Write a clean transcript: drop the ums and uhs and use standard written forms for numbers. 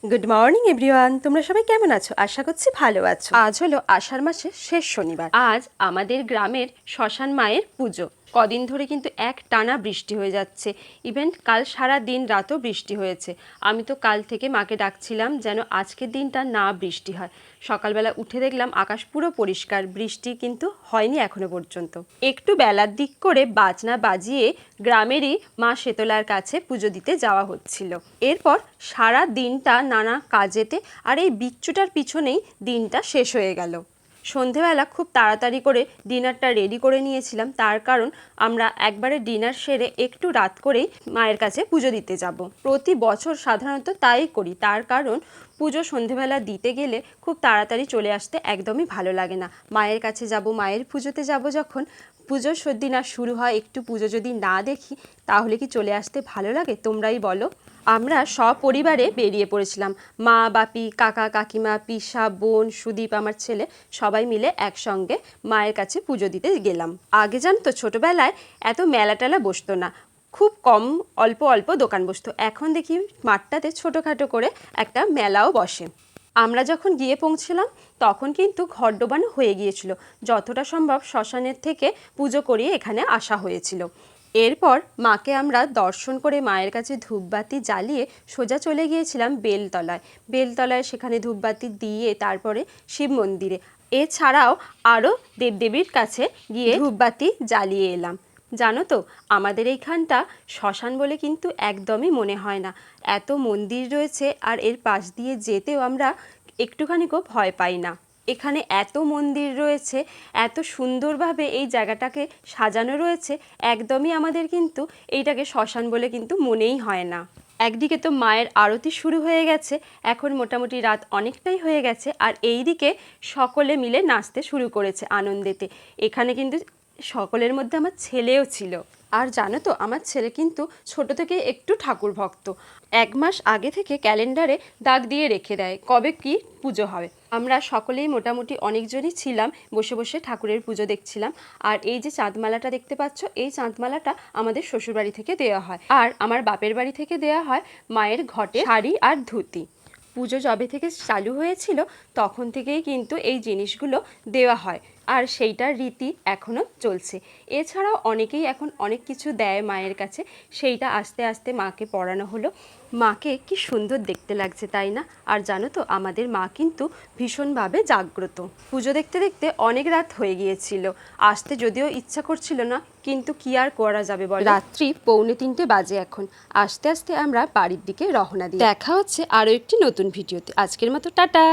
Good morning everyone, তোমরা সবাই কেমন আছো? আশা করছি ভালো আছো। আজ হলো আষাঢ় মাসের শেষ শনিবার। আজ আমাদের গ্রামের শ্মশান মায়ের পুজো। কদিন ধরে কিন্তু এক টানা বৃষ্টি হয়ে যাচ্ছে। ইভেন কাল সারা দিন রাতও বৃষ্টি হয়েছে। আমি তো কাল থেকে মাকে ডাকছিলাম যেন আজকের দিনটা না বৃষ্টি হয়। সকালবেলা উঠে দেখলাম আকাশ পুরো পরিষ্কার, বৃষ্টি কিন্তু হয়নি এখনো পর্যন্ত। একটু বেলার দিক করে বাজনা বাজিয়ে গ্রামেরই মা শেতলার কাছে পুজো দিতে যাওয়া হচ্ছিল। এরপর সারা দিনটা নানা কাজেতে আর এই বিচ্ছুটার পিছনেই দিনটা শেষ হয়ে গেল। সন্ধেবেলা খুব তাড়াতাড়ি করে ডিনারটা রেডি করে নিয়েছিলাম, তার কারণ আমরা একবারে ডিনার সেরে একটু রাত করেই মায়ের কাছে পুজো দিতে যাব। প্রতি বছর সাধারণত তাই করি, তার কারণ পুজো সন্ধেবেলা দিতে গেলে খুব তাড়াতাড়ি চলে আসতে একদমই ভালো লাগে না। মায়ের কাছে যাব, মায়ের পুজোতে যাব, যখন পুজোর দিন আর শুরু হয় একটু পুজো যদি না দেখি তাহলে কি চলে আসতে ভালো লাগে? তোমরাই বলো। আমরা সপরিবারে বেরিয়ে পড়েছিলাম, মা, বাপি, কাকা, কাকিমা, পিসা, বোন, সুদীপ, আমার ছেলে, সবাই মিলে একসঙ্গে মায়ের কাছে পুজো দিতে গেলাম। আগে জানতো ছোটবেলায় এত মেলা টেলা বসতো না, খুব কম অল্প অল্প দোকান বসতো। এখন দেখি মাঠটাতে ছোটোখাটো করে একটা মেলাও বসে। আমরা যখন গিয়ে পৌঁছলাম তখন কিন্তু ঘর ডোবানো হয়ে গিয়েছিল। যতটা সম্ভব শ্মশানের থেকে পুজো করিয়ে এখানে আসা হয়েছিল। এরপর মাকে আমরা দর্শন করে মায়ের কাছে ধূপবাতি জ্বালিয়ে সোজা চলে গিয়েছিলাম বেলতলায়। বেলতলায় সেখানে ধূপবাতি দিয়ে তারপরে শিব মন্দিরে, এছাড়াও আরও দেবদেবীর কাছে গিয়ে ধূপবাতি জ্বালিয়ে এলাম। জানো তো, আমাদের এইখানটা শ্মশান বলে কিন্তু একদমই মনে হয় না। এত মন্দির রয়েছে আর এর পাশ দিয়ে যেতেও আমরা একটুখানিও ভয় পাই না। এখানে এত মন্দির রয়েছে, এত সুন্দরভাবে এই জায়গাটাকে সাজানো রয়েছে, একদমই আমাদের কিন্তু এইটাকে শ্মশান বলে কিন্তু মনেই হয় না। একদিকে তো মায়ের আরতি শুরু হয়ে গেছে, এখন মোটামুটি রাত অনেকটাই হয়ে গেছে, আর এইদিকে সকলে মিলে নাচতে শুরু করেছে আনন্দেতে। এখানে কিন্তু সকলের মধ্যে আমার ছেলেও ছিল। আর জানো তো, আমার ছেলে কিন্তু ছোট থেকে একটু ঠাকুর ভক্ত। 1 মাস আগে থেকে ক্যালেন্ডারে দাগ দিয়ে রেখে দেয় কবে কি পুজো হবে। আমরা সকলেই মোটামুটি অনেকজনই ছিলাম, বসে বসে ঠাকুরের পুজো দেখছিলাম। আর এই যে চাঁদমালাটা দেখতে পাচ্ছ, এই চাঁদমালাটা আমাদের শ্বশুরবাড়ি থেকে দেওয়া হয়, আর আমার বাপের বাড়ি থেকে দেওয়া হয় মায়ের ঘটে শাড়ি আর ধুতি। পুজো যবে থেকে চালু হয়েছিল তখন থেকেই কিন্তু এই জিনিসগুলো দেওয়া হয়, আর সেইটার রীতি এখনও চলছে। এছাড়াও অনেকেই এখন অনেক কিছু দেয় মায়ের কাছে, সেইটা আস্তে আস্তে মাকে পরানো হলো। মাকে কি সুন্দর দেখতে লাগছে, তাই না? আর জানো তো, আমাদের মা কিন্তু ভীষণভাবে জাগ্রত। পুজো দেখতে দেখতে অনেক রাত হয়ে গিয়েছিল, আসতে যদিও ইচ্ছা করছিল না, কিন্তু কি আর করা যাবে বল। রাত্রি 2:45 বাজে এখন। আস্তে আস্তে আমরা বাড়ির দিকে রওনা দিই। দেখা হচ্ছে আরও একটি নতুন ভিডিওতে। আজকের মতো টাটা।